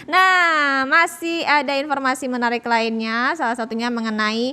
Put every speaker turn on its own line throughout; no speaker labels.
Nah, masih ada informasi menarik lainnya, salah satunya mengenai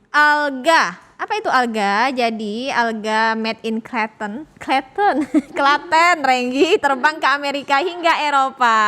alga. Apa itu alga? Jadi alga made in Klaten, Renggi, terbang ke Amerika hingga Eropa.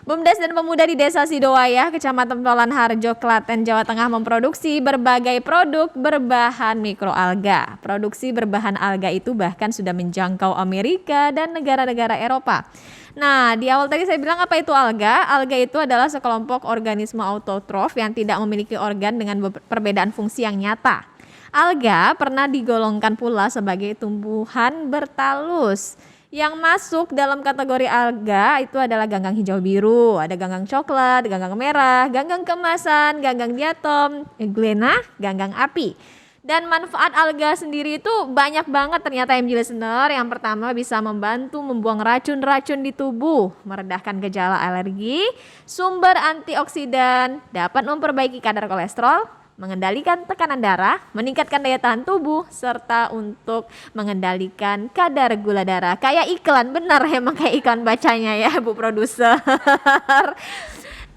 BUMDes dan pemuda di Desa Sidowayah, Kecamatan Tolan Harjo, Klaten, Jawa Tengah memproduksi berbagai produk berbahan mikroalga. Produksi berbahan alga itu bahkan sudah menjangkau Amerika dan negara-negara Eropa. Nah, di awal tadi saya bilang apa itu alga? Alga itu adalah sekelompok organisme autotrof yang tidak memiliki organ dengan perbedaan fungsi yang nyata. Alga pernah digolongkan pula sebagai tumbuhan bertalus. Yang masuk dalam kategori alga itu adalah ganggang hijau biru, ada ganggang coklat, ganggang merah, ganggang kemasan, ganggang diatom, glena, ganggang api. Dan manfaat alga sendiri itu banyak banget ternyata MG listener. Yang pertama bisa membantu membuang racun-racun di tubuh, meredahkan gejala alergi, sumber antioksidan, dapat memperbaiki kadar kolesterol, mengendalikan tekanan darah, meningkatkan daya tahan tubuh, serta untuk mengendalikan kadar gula darah. Kayak iklan, benar emang kayak iklan bacanya ya Bu Produser.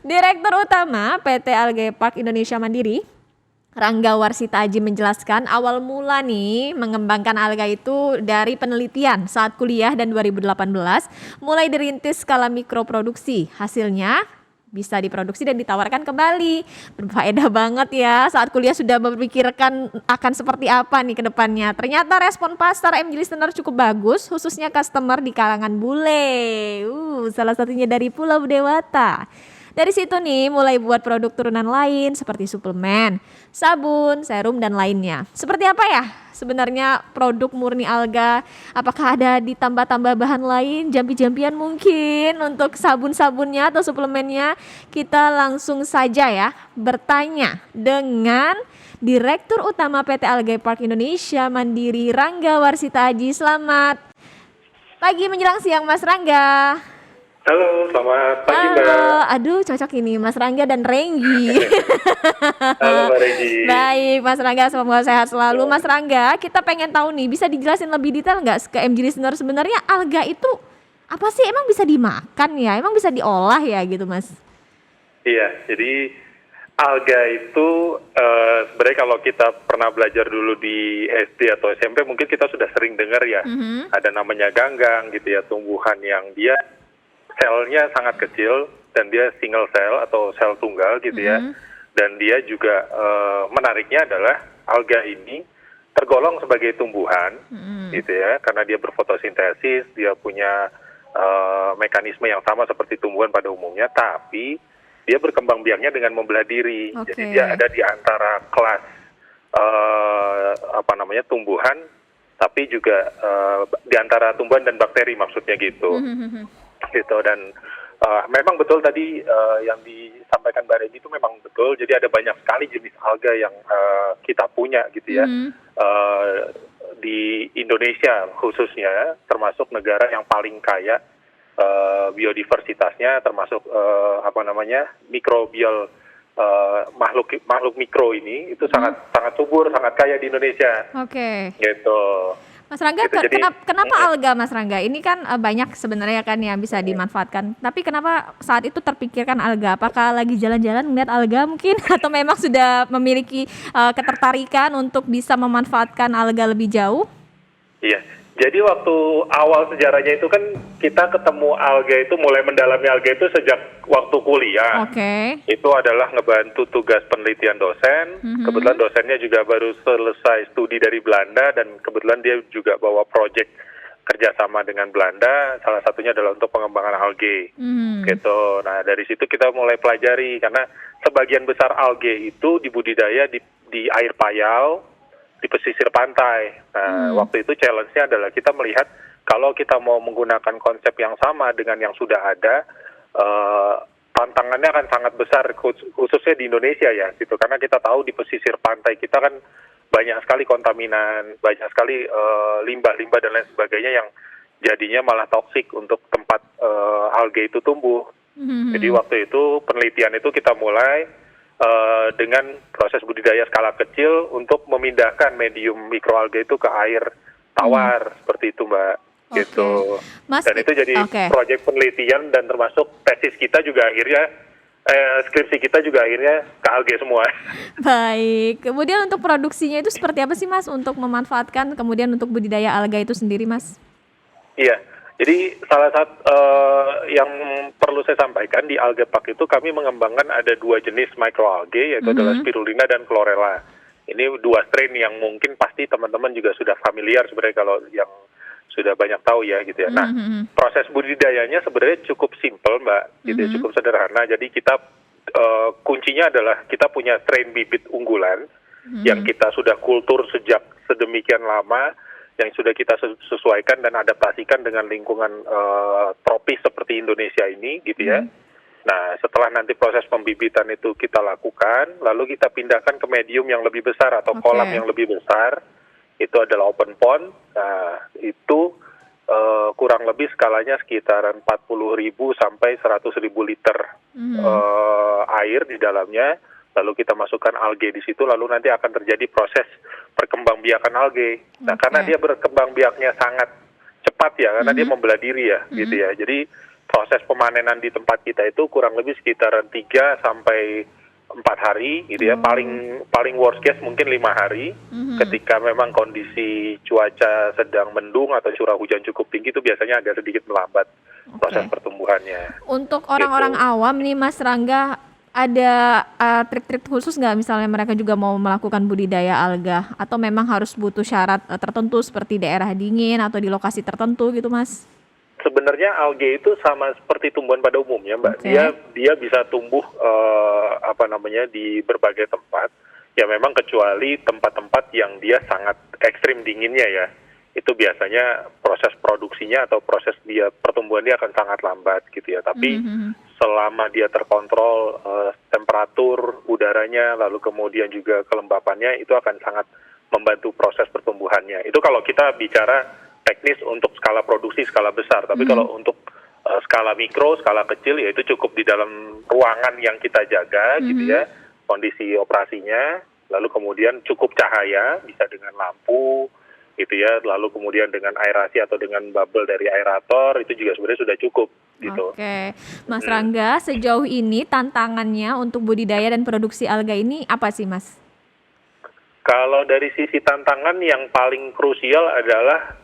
Direktur Utama PT Algae Park Indonesia Mandiri, Rangga Warsita Aji menjelaskan awal mula nih mengembangkan alga itu dari penelitian saat kuliah dan 2018 mulai dirintis skala mikroproduksi. Hasilnya bisa diproduksi dan ditawarkan kembali. Berfaedah banget ya saat kuliah sudah memikirkan akan seperti apa nih ke depannya. Ternyata respon pasar MG Listener cukup bagus, khususnya customer di kalangan bule. Salah satunya dari Pulau Dewata. Dari situ nih mulai buat produk turunan lain seperti suplemen, sabun, serum dan lainnya. Seperti apa ya sebenarnya produk murni alga? Apakah ada ditambah-tambah bahan lain, jampi-jampian mungkin untuk sabun-sabunnya atau suplemennya? Kita langsung saja ya bertanya dengan Direktur Utama PT Algae Park Indonesia Mandiri, Rangga Warsita Aji. Selamat pagi menjelang siang Mas Rangga.
Halo, selamat pagi Mbak.
Halo, aduh cocok ini Mas Rangga dan Renggi.
Halo Mbak Regi.
Baik Mas Rangga, semoga sehat selalu. Mas Rangga, kita pengen tahu nih, bisa dijelasin lebih detail nggak ke MG Listener sebenarnya alga itu apa sih? Emang bisa dimakan ya? Emang bisa diolah ya gitu Mas?
Iya, jadi alga itu sebenarnya kalau kita pernah belajar dulu di SD atau SMP mungkin kita sudah sering dengar ya. Ada namanya ganggang gitu ya, tumbuhan yang dia selnya sangat kecil dan dia single cell atau sel tunggal gitu ya. Dan dia juga menariknya adalah alga ini tergolong sebagai tumbuhan gitu ya, karena dia berfotosintesis, dia punya mekanisme yang sama seperti tumbuhan pada umumnya, tapi dia berkembang biaknya dengan membelah diri. Jadi dia ada di antara kelas tumbuhan, tapi juga di antara tumbuhan dan bakteri maksudnya gitu. Gitu. Dan memang betul tadi yang disampaikan Mbak Regi itu memang betul. Jadi ada banyak sekali jenis alga yang kita punya gitu ya. Di Indonesia khususnya termasuk negara yang paling kaya biodiversitasnya, termasuk mikrobial makhluk mikro ini itu sangat subur, sangat kaya di Indonesia. Gitu.
Mas Rangga,
gitu,
kenapa alga Mas Rangga? Ini kan banyak sebenarnya kan yang bisa dimanfaatkan. Tapi kenapa saat itu terpikirkan alga? Apakah lagi jalan-jalan melihat alga mungkin? Atau memang sudah memiliki ketertarikan untuk bisa memanfaatkan alga lebih jauh?
Iya, jadi waktu awal sejarahnya itu kan kita ketemu alga itu, mulai mendalami alga itu sejak waktu kuliah. Itu adalah ngebantu tugas penelitian dosen. Kebetulan dosennya juga baru selesai studi dari Belanda dan kebetulan dia juga bawa proyek kerjasama dengan Belanda. Salah satunya adalah untuk pengembangan algae. Gitu. Nah dari situ kita mulai pelajari karena sebagian besar algae itu dibudidaya di air payau, di pesisir pantai. Nah waktu itu challenge-nya adalah kita melihat kalau kita mau menggunakan konsep yang sama dengan yang sudah ada, tantangannya akan sangat besar khususnya di Indonesia ya gitu, karena kita tahu di pesisir pantai kita kan banyak sekali kontaminan, banyak sekali limbah-limbah dan lain sebagainya yang jadinya malah toksik untuk tempat algae itu tumbuh. Jadi waktu itu penelitian itu kita mulai dengan proses budidaya skala kecil untuk memindahkan medium mikroalga itu ke air tawar seperti itu Mbak. gitu.
Mas,
Dan itu jadi proyek penelitian dan termasuk tesis kita juga akhirnya skripsi kita juga akhirnya ke algae semua.
Baik. Kemudian untuk produksinya itu seperti apa sih Mas untuk memanfaatkan kemudian untuk budidaya alga itu sendiri Mas?
Iya. Jadi salah satu yang perlu saya sampaikan di Algae Park itu kami mengembangkan ada 2 jenis microalgae yaitu adalah spirulina dan chlorella. Ini 2 strain yang mungkin pasti teman-teman juga sudah familiar sebenarnya kalau yang sudah banyak tahu ya gitu ya. Nah, proses budidayanya sebenarnya cukup simple Mbak, gitu ya, cukup sederhana. Jadi kita kuncinya adalah kita punya strain bibit unggulan yang kita sudah kultur sejak sedemikian lama, yang sudah kita sesuaikan dan adaptasikan dengan lingkungan tropis seperti Indonesia ini gitu ya. Nah, setelah nanti proses pembibitan itu kita lakukan, lalu kita pindahkan ke medium yang lebih besar atau kolam yang lebih besar. Itu adalah open pond. Nah, itu kurang lebih skalanya sekitar 40.000 sampai 100.000 liter air di dalamnya. Lalu kita masukkan algae di situ, lalu nanti akan terjadi proses perkembangbiakan algae. Nah, karena dia berkembang biaknya sangat cepat ya, karena dia membelah diri ya, gitu ya. Jadi proses pemanenan di tempat kita itu kurang lebih sekitar 3 sampai 4 hari, gitu ya. Paling worst case mungkin 5 hari. Ketika memang kondisi cuaca sedang mendung atau curah hujan cukup tinggi, itu biasanya agak sedikit melambat proses pertumbuhannya.
Untuk orang-orang awam nih, Mas Rangga, ada trik-trik khusus nggak misalnya mereka juga mau melakukan budidaya alga atau memang harus butuh syarat tertentu seperti daerah dingin atau di lokasi tertentu gitu Mas?
Sebenarnya algae itu sama seperti tumbuhan pada umumnya Mbak. Dia bisa tumbuh di berbagai tempat. Ya memang kecuali tempat-tempat yang dia sangat ekstrim dinginnya ya. Itu biasanya proses produksinya atau proses dia pertumbuhan dia akan sangat lambat gitu ya. Tapi selama dia terkontrol temperatur udaranya, lalu kemudian juga kelembapannya, itu akan sangat membantu proses pertumbuhannya. Itu kalau kita bicara teknis untuk skala produksi, skala besar. Tapi kalau untuk skala mikro, skala kecil, ya itu cukup di dalam ruangan yang kita jaga gitu ya, kondisi operasinya, lalu kemudian cukup cahaya, bisa dengan lampu, gitu ya, lalu kemudian dengan aerasi atau dengan bubble dari aerator, itu juga sebenarnya sudah cukup gitu.
Oke, Mas Rangga, sejauh ini tantangannya untuk budidaya dan produksi alga ini apa sih Mas?
Kalau dari sisi tantangan yang paling krusial adalah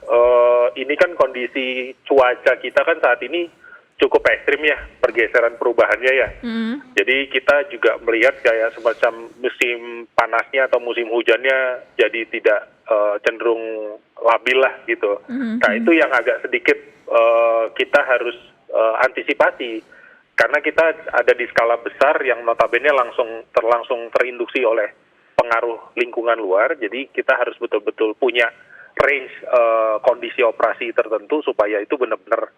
ini kan kondisi cuaca kita kan saat ini cukup ekstrim ya, pergeseran perubahannya ya. Jadi kita juga melihat kayak semacam musim panasnya atau musim hujannya jadi tidak cenderung labil lah gitu. Nah itu yang agak sedikit kita harus antisipasi karena kita ada di skala besar yang notabene langsung terinduksi oleh pengaruh lingkungan luar. Jadi kita harus betul-betul punya range kondisi operasi tertentu supaya itu benar-benar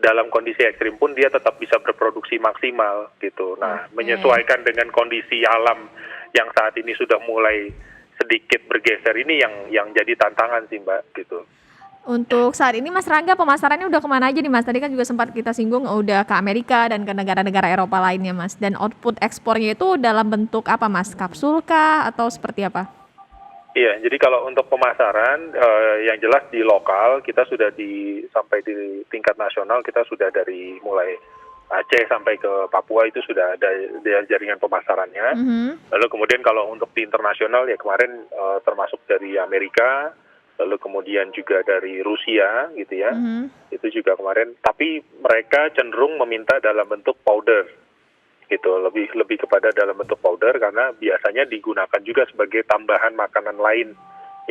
dalam kondisi ekstrim pun dia tetap bisa berproduksi maksimal gitu. Nah, menyesuaikan dengan kondisi alam yang saat ini sudah mulai sedikit bergeser ini yang jadi tantangan sih Mbak gitu.
Untuk saat ini Mas Rangga pemasarannya udah kemana aja nih Mas? Tadi kan juga sempat kita singgung udah ke Amerika dan ke negara-negara Eropa lainnya Mas. Dan output ekspornya itu dalam bentuk apa Mas? Kapsul kah atau seperti apa?
Iya, jadi kalau untuk pemasaran yang jelas di lokal kita sudah sampai di tingkat nasional kita sudah dari mulai Aceh sampai ke Papua itu sudah ada jaringan pemasarannya. Lalu kemudian kalau untuk di internasional ya kemarin termasuk dari Amerika, lalu kemudian juga dari Rusia gitu ya. Itu juga kemarin, tapi mereka cenderung meminta dalam bentuk powder. Gitu, lebih kepada dalam bentuk powder karena biasanya digunakan juga sebagai tambahan makanan lain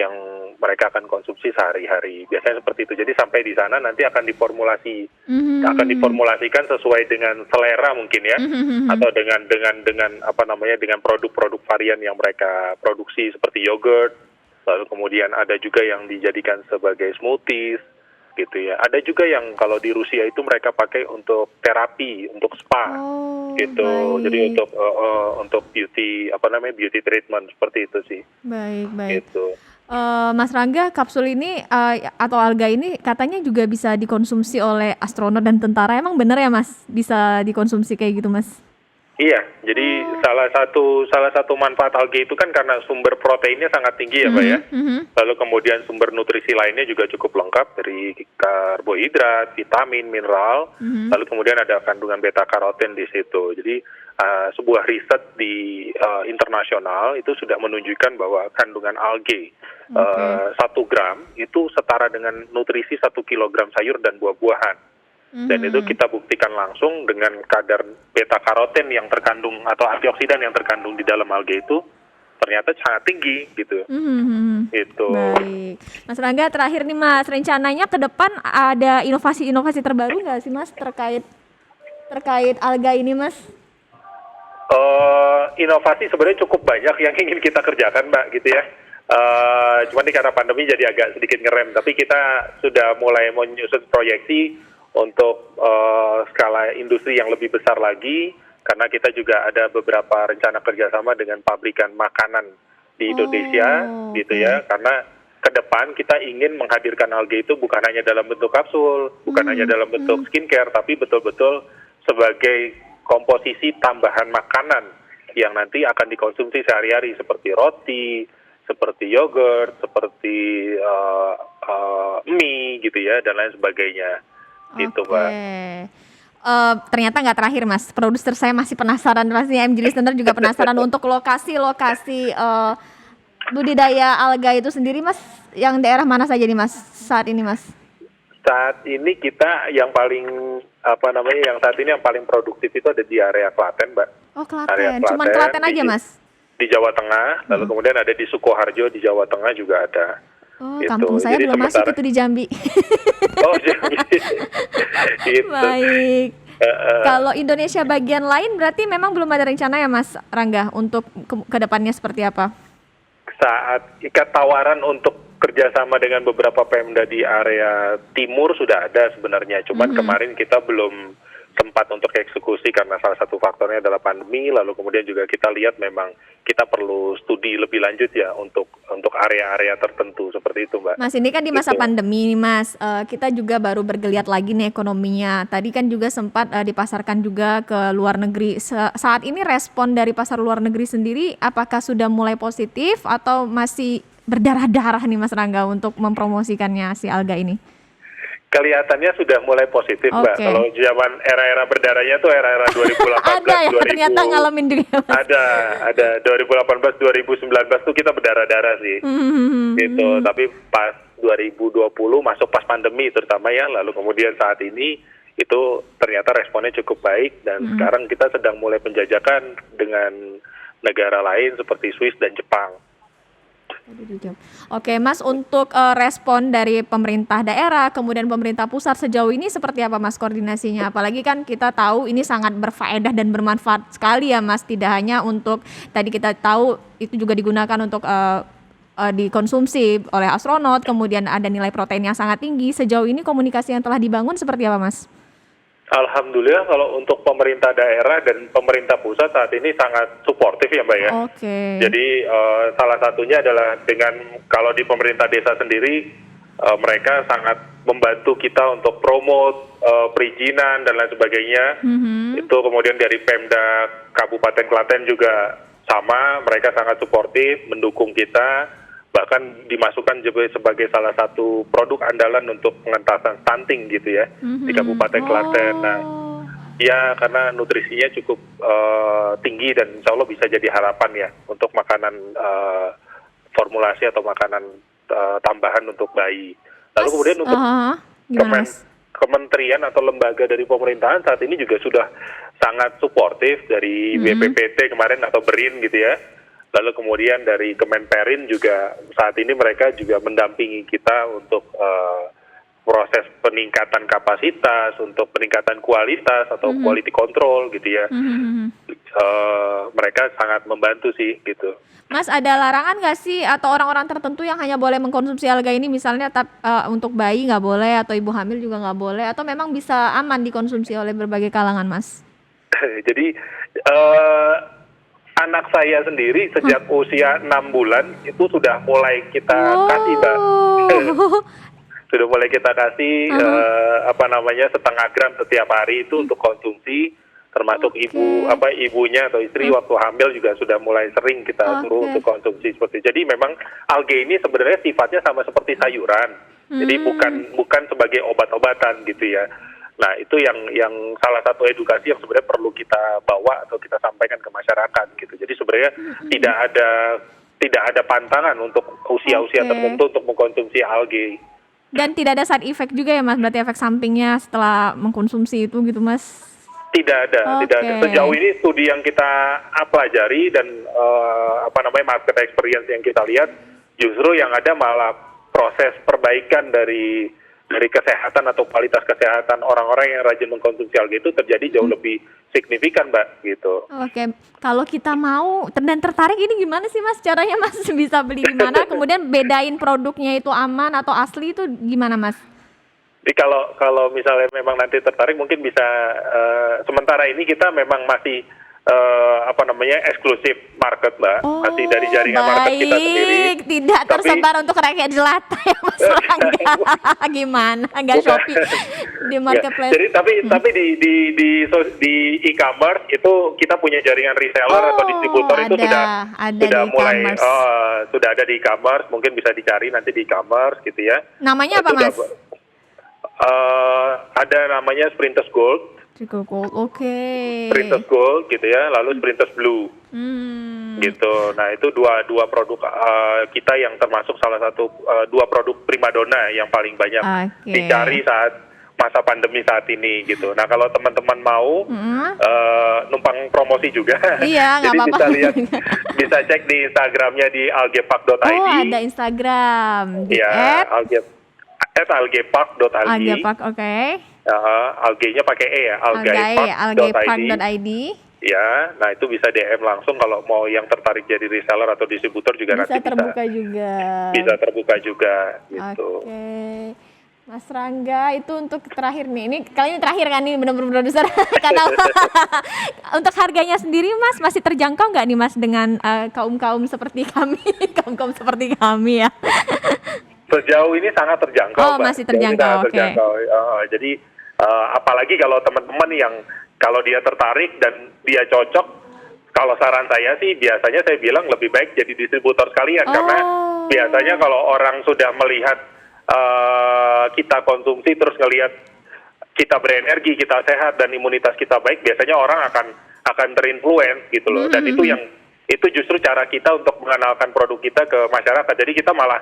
yang mereka akan konsumsi sehari-hari. Biasanya seperti itu. Jadi sampai di sana nanti akan diformulasikan sesuai dengan selera mungkin ya, atau dengan produk-produk varian yang mereka produksi seperti yogurt. Lalu kemudian ada juga yang dijadikan sebagai smoothies. Gitu ya. Ada juga yang kalau di Rusia itu mereka pakai untuk terapi, untuk spa, gitu. Baik. Jadi untuk beauty treatment seperti itu sih.
Baik.
Gitu.
Mas Rangga, kapsul ini atau alga ini katanya juga bisa dikonsumsi oleh astronot dan tentara. Emang benar ya Mas? Bisa dikonsumsi kayak gitu Mas?
Iya, jadi salah satu manfaat alga itu kan karena sumber proteinnya sangat tinggi ya, Mbak ya. Lalu kemudian sumber nutrisi lainnya juga cukup lengkap dari karbohidrat, vitamin, mineral. Lalu kemudian ada kandungan beta karoten di situ. Jadi sebuah riset di internasional itu sudah menunjukkan bahwa kandungan algae 1 gram itu setara dengan nutrisi 1 kilogram sayur dan buah-buahan. Dan itu kita buktikan langsung dengan kadar beta karoten yang terkandung atau antioksidan yang terkandung di dalam alga itu ternyata sangat tinggi gitu. Gitu.
Baik, Mas Rangga, terakhir nih Mas, rencananya ke depan ada inovasi-inovasi terbaru nggak sih Mas terkait alga ini Mas?
Inovasi sebenarnya cukup banyak yang ingin kita kerjakan Mbak gitu ya. Cuman ini karena pandemi jadi agak sedikit ngerem, tapi kita sudah mulai menyusun proyeksi untuk skala industri yang lebih besar lagi, karena kita juga ada beberapa rencana kerjasama dengan pabrikan makanan di Indonesia, gitu ya, karena ke depan kita ingin menghadirkan alga itu bukan hanya dalam bentuk kapsul, bukan hanya dalam bentuk skincare, tapi betul-betul sebagai komposisi tambahan makanan yang nanti akan dikonsumsi sehari-hari seperti roti, seperti yogurt, seperti mie, gitu ya, dan lain sebagainya. Gitu, Mbak.
Ternyata nggak terakhir Mas, produser saya masih penasaran, pastinya MG Listener juga penasaran untuk lokasi-lokasi budidaya alga itu sendiri Mas, yang daerah mana saja nih Mas saat ini Mas?
Saat ini kita yang paling yang saat ini yang paling produktif itu ada di area Klaten, Mbak.
Oh, Klaten. Cuman Klaten aja Mas?
Di Jawa Tengah, lalu kemudian ada di Sukoharjo di Jawa Tengah juga ada.
Oh, gitu. Kampung saya jadi belum masuk itu di Jambi.
Oh, Jambi. Gitu.
Baik. Kalau Indonesia bagian lain berarti memang belum ada rencana ya Mas Rangga untuk ke depannya seperti apa?
Saat tawaran untuk kerjasama dengan beberapa Pemda di area timur sudah ada sebenarnya. Cuman kemarin kita belum sempat untuk eksekusi karena salah satu faktornya adalah pandemi. Lalu kemudian juga kita lihat memang kita perlu studi lebih lanjut ya untuk area-area tertentu seperti itu, Mbak.
Mas, ini kan di masa pandemi nih Mas, kita juga baru bergeliat lagi nih ekonominya. Tadi kan juga sempat dipasarkan juga ke luar negeri. Saat ini respon dari pasar luar negeri sendiri apakah sudah mulai positif atau masih berdarah-darah nih Mas Rangga untuk mempromosikannya si alga ini?
Kelihatannya sudah mulai positif, Mbak. Kalau zaman era-era berdarahnya tuh era-era 2018,
ada ya, 2000, ternyata ngalamin juga.
Ada 2018, 2019 tuh kita berdarah-darah sih. Gitu. Tapi pas 2020 masuk pas pandemi terutama ya, lalu kemudian saat ini itu ternyata responnya cukup baik dan sekarang kita sedang mulai penjajakan dengan negara lain seperti Swiss dan Jepang.
Oke Mas, untuk respon dari pemerintah daerah kemudian pemerintah pusat sejauh ini seperti apa Mas koordinasinya? Apalagi kan kita tahu ini sangat berfaedah dan bermanfaat sekali ya Mas, tidak hanya untuk tadi kita tahu itu juga digunakan untuk dikonsumsi oleh astronot, kemudian ada nilai protein yang sangat tinggi. Sejauh ini komunikasi yang telah dibangun seperti apa Mas?
Alhamdulillah kalau untuk pemerintah daerah dan pemerintah pusat saat ini sangat suportif ya Mbak ya. Jadi salah satunya adalah dengan kalau di pemerintah desa sendiri mereka sangat membantu kita untuk promote perizinan dan lain sebagainya. Itu kemudian dari Pemda Kabupaten Klaten juga sama, mereka sangat suportif mendukung kita. Bahkan dimasukkan juga sebagai salah satu produk andalan untuk pengentasan stunting gitu ya di Kabupaten Klaten. Nah, ya karena nutrisinya cukup tinggi dan insya Allah bisa jadi harapan ya untuk makanan formulasi atau makanan tambahan untuk bayi. Lalu kemudian untuk kementerian atau lembaga dari pemerintahan saat ini juga sudah sangat suportif dari BPPT kemarin atau BERIN gitu ya. Lalu kemudian dari Kemenperin juga saat ini mereka juga mendampingi kita untuk proses peningkatan kapasitas, untuk peningkatan kualitas atau quality control gitu ya. Mereka sangat membantu sih gitu.
Mas, ada larangan nggak sih atau orang-orang tertentu yang hanya boleh mengkonsumsi alga ini misalnya untuk bayi nggak boleh atau ibu hamil juga nggak boleh atau memang bisa aman dikonsumsi oleh berbagai kalangan Mas?
Jadi anak saya sendiri sejak usia 6 bulan itu sudah mulai kita kasih, Mbak. Sudah mulai kita kasih setengah gram setiap hari itu untuk konsumsi. termasuk ibunya atau istri waktu hamil juga sudah mulai sering kita suruh untuk konsumsi seperti itu. Jadi memang alge ini sebenarnya sifatnya sama seperti sayuran, jadi bukan sebagai obat-obatan gitu ya. Nah itu yang salah satu edukasi yang sebenarnya perlu kita bawa atau kita sampaikan ke masyarakat gitu. Jadi sebenarnya tidak ada pantangan untuk usia-usia tertentu untuk mengkonsumsi alge.
Dan tidak ada side effect juga ya Mas, berarti efek sampingnya setelah mengkonsumsi itu gitu Mas?
Tidak ada. Sejauh ini studi yang kita pelajari dan market experience yang kita lihat, justru yang ada malah proses perbaikan dari kesehatan atau kualitas kesehatan orang-orang yang rajin mengkonsumsi alge itu terjadi jauh lebih signifikan, Mbak, gitu.
Oke, kalau kita mau dan tertarik ini gimana sih Mas caranya Mas bisa beli di mana? Kemudian bedain produknya itu aman atau asli itu gimana Mas?
Jadi kalau misalnya memang nanti tertarik mungkin bisa sementara ini kita memang masih eksklusif market, Mbak, masih dari jaringan market kita sendiri.
Tidak tersebar untuk rakyat jelata ya Mas Rangga. Gimana? Enggak Shopee di marketplace.
Jadi tapi di e-commerce itu kita punya jaringan reseller atau distributor itu sudah mulai sudah ada di e-commerce, mungkin bisa dicari nanti di e-commerce gitu ya.
Namanya apa Mas?
Ada namanya Sprinter Gold. Sprinter Gold gitu ya, lalu Sprinter Blue. Gitu. Nah, itu dua produk kita yang termasuk salah satu dua produk primadona yang paling banyak dicari saat masa pandemi saat ini gitu. Nah, kalau teman-teman mau numpang promosi juga.
Iya,
jadi
apa-apa.
bisa lihat, bisa cek di Instagramnya di algepark.id.
Oh, ada Instagram.
Iya, algepark.id.
Algepark, oke.
Alge-nya pakai E ya,
algepark.id.
Ya, nah itu bisa DM langsung kalau mau yang tertarik jadi reseller atau distributor juga
bisa terbuka juga.
Bisa terbuka juga gitu.
Oke. Mas Rangga, itu untuk terakhir nih. Ini kali ini terakhir kan nih benar-benar produser. Karena untuk harganya sendiri Mas masih terjangkau nggak nih Mas dengan kaum-kaum seperti kami, kaum-kaum seperti kami ya?
Sejauh ini sangat terjangkau, Mbak.
Masih terjangkau, oke.
Jadi apalagi kalau teman-teman yang kalau dia tertarik dan dia cocok, kalau saran saya sih biasanya saya bilang lebih baik jadi distributor sekalian karena biasanya kalau orang sudah melihat kita konsumsi terus ngelihat kita berenergi, kita sehat dan imunitas kita baik, biasanya orang akan terinfluence gitu loh. Dan itu justru cara kita untuk mengenalkan produk kita ke masyarakat. Jadi kita malah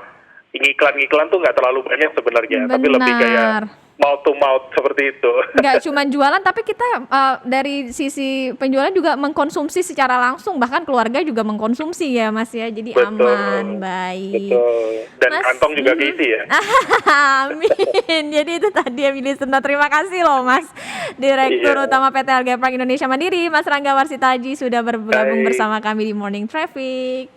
iklan tuh nggak terlalu banyak sebenarnya, tapi lebih kayak mouth to mouth seperti itu.
Nggak cuma jualan, tapi kita dari sisi penjualan juga mengkonsumsi secara langsung, bahkan keluarga juga mengkonsumsi ya Mas ya, jadi aman, baik.
Betul. Dan Mas, kantong juga keisi ya.
Amin. Jadi itu tadi ya listener. Terima kasih loh Mas, Direktur Utama PT Algepark Indonesia Mandiri, Mas Rangga Warsitaji sudah bergabung bersama kami di Morning Traffic.